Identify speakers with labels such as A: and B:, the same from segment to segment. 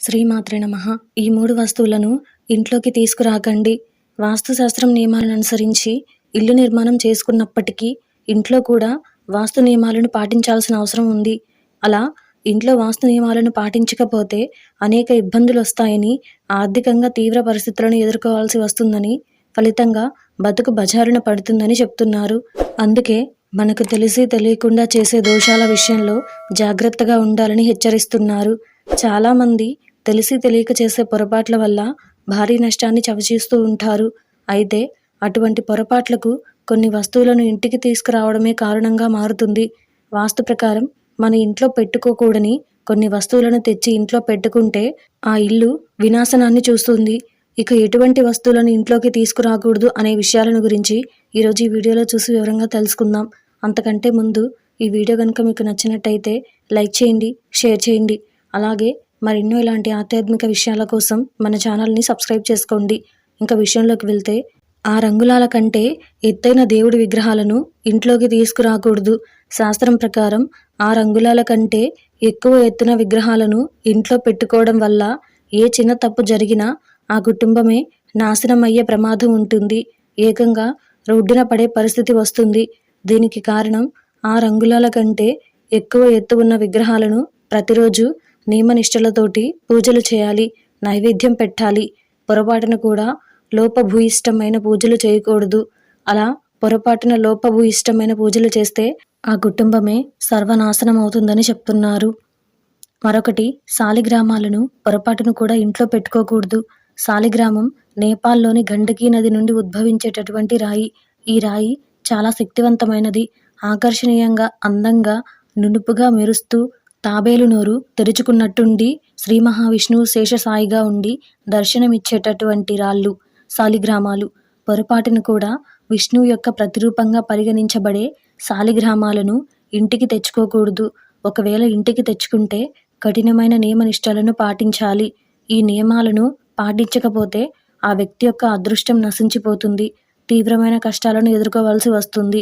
A: శ్రీమాత్రే నమః. ఈ 3 వస్తువులను ఇంట్లోకి తీసుకురాకండి. వాస్తుశాస్త్రం నియమాలను అనుసరించి ఇల్లు నిర్మాణం చేసుకున్నప్పటికీ ఇంట్లో కూడా వాస్తు నియమాలను పాటించాల్సిన అవసరం ఉంది. అలా ఇంట్లో వాస్తు నియమాలను పాటించకపోతే అనేక ఇబ్బందులొస్తాయని, ఆర్థికంగా తీవ్ర పరిస్థితులను ఎదుర్కోవాల్సి వస్తుందని, ఫలితంగా బతుకు బజారున పడుతుందని చెప్తున్నారు. అందుకే మనకు తెలిసి తెలియకుండా చేసే దోషాల విషయంలో జాగ్రత్తగా ఉండాలని హెచ్చరిస్తున్నారు. చాలామంది తెలిసి తెలియక చేసే పొరపాట్ల వల్ల భారీ నష్టాన్ని చవిచూస్తూ ఉంటారు. అయితే అటువంటి పొరపాట్లకు కొన్ని వస్తువులను ఇంటికి తీసుకురావడమే కారణంగా మారుతుంది. వాస్తు ప్రకారం మన ఇంట్లో పెట్టుకోకూడని కొన్ని వస్తువులను తెచ్చి ఇంట్లో పెట్టుకుంటే ఆ ఇల్లు వినాశనాన్ని చూస్తుంది. ఇక ఎటువంటి వస్తువులను ఇంట్లోకి తీసుకురాకూడదు అనే విషయాలను గురించి ఈరోజు ఈ వీడియోలో చూసి వివరంగా తెలుసుకుందాం. అంతకంటే ముందు ఈ వీడియో కనుక మీకు నచ్చినట్టయితే లైక్ చేయండి, షేర్ చేయండి. అలాగే మరెన్నో ఇలాంటి ఆధ్యాత్మిక విషయాల కోసం మన ఛానల్ని సబ్స్క్రైబ్ చేసుకోండి. ఇంకా విషయంలోకి వెళ్తే, ఆ రంగులాల కంటే ఎత్తైన దేవుడి విగ్రహాలను ఇంట్లోకి తీసుకురాకూడదు. శాస్త్రం ప్రకారం ఆ రంగులాల కంటే ఎక్కువ ఎత్తున విగ్రహాలను ఇంట్లో పెట్టుకోవడం వల్ల ఏ చిన్న తప్పు జరిగినా ఆ కుటుంబమే నాశనమయ్యే ప్రమాదం ఉంటుంది. ఏకంగా రోడ్డున పడే పరిస్థితి వస్తుంది. దీనికి కారణం ఆ రంగులాల కంటే ఎక్కువ ఎత్తు ఉన్న విగ్రహాలను ప్రతిరోజు నియమనిష్టలతోటి పూజలు చేయాలి, నైవేద్యం పెట్టాలి. పొరపాటున కూడా లోపభూయిష్టమైన పూజలు చేయకూడదు. అలా పొరపాటున లోపభూయిష్టమైన పూజలు చేస్తే ఆ కుటుంబమే సర్వనాశనం అవుతుందని చెప్తున్నారు. మరొకటి, శాలిగ్రామాలను పొరపాటును కూడా ఇంట్లో పెట్టుకోకూడదు. శాలిగ్రామం నేపాల్లోని గండకీ నది నుండి ఉద్భవించేటటువంటి రాయి. ఈ రాయి చాలా శక్తివంతమైనది. ఆకర్షణీయంగా, అందంగా, నునుపుగా మెరుస్తూ, తాబేలు నోరు తెరుచుకున్నట్టుండి శ్రీ మహావిష్ణువు శేషసాయిగా ఉండి దర్శనమిచ్చేటటువంటి రాళ్ళు శాలిగ్రామాలు. పొరపాటును కూడా విష్ణువు యొక్క ప్రతిరూపంగా పరిగణించబడే శాలిగ్రామాలను ఇంటికి తెచ్చుకోకూడదు. ఒకవేళ ఇంటికి తెచ్చుకుంటే కఠినమైన నియమనిష్టలను పాటించాలి. ఈ నియమాలను పాటించకపోతే ఆ వ్యక్తి యొక్క అదృష్టం నశించిపోతుంది. తీవ్రమైన కష్టాలను ఎదుర్కోవాల్సి వస్తుంది.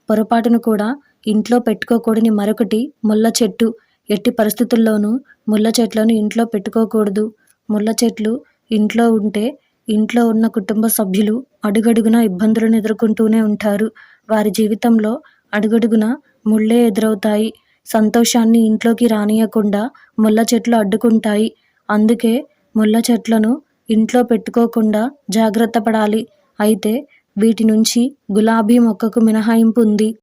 A: పొరపాటును కూడా ఇంట్లో పెట్టుకోకూడని మరొకటి ముళ్ళ చెట్టు. ఎట్టి పరిస్థితుల్లోనూ ముళ్ళ చెట్లను ఇంట్లో పెట్టుకోకూడదు. ముళ్ళ చెట్లు ఇంట్లో ఉంటే ఇంట్లో ఉన్న కుటుంబ సభ్యులు అడుగడుగునా ఇబ్బందులను ఎదుర్కొంటూనే ఉంటారు. వారి జీవితంలో అడుగడుగునా ముళ్ళే ఎదురవుతాయి. సంతోషాన్ని ఇంట్లోకి రానియకుండా ముళ్ళ చెట్లు అడ్డుకుంటాయి. అందుకే ముళ్ళ చెట్లను ఇంట్లో పెట్టుకోకుండా జాగ్రత్త పడాలి. అయితే వీటి నుంచి గులాబీ మొక్కకు మినహాయింపు ఉంది.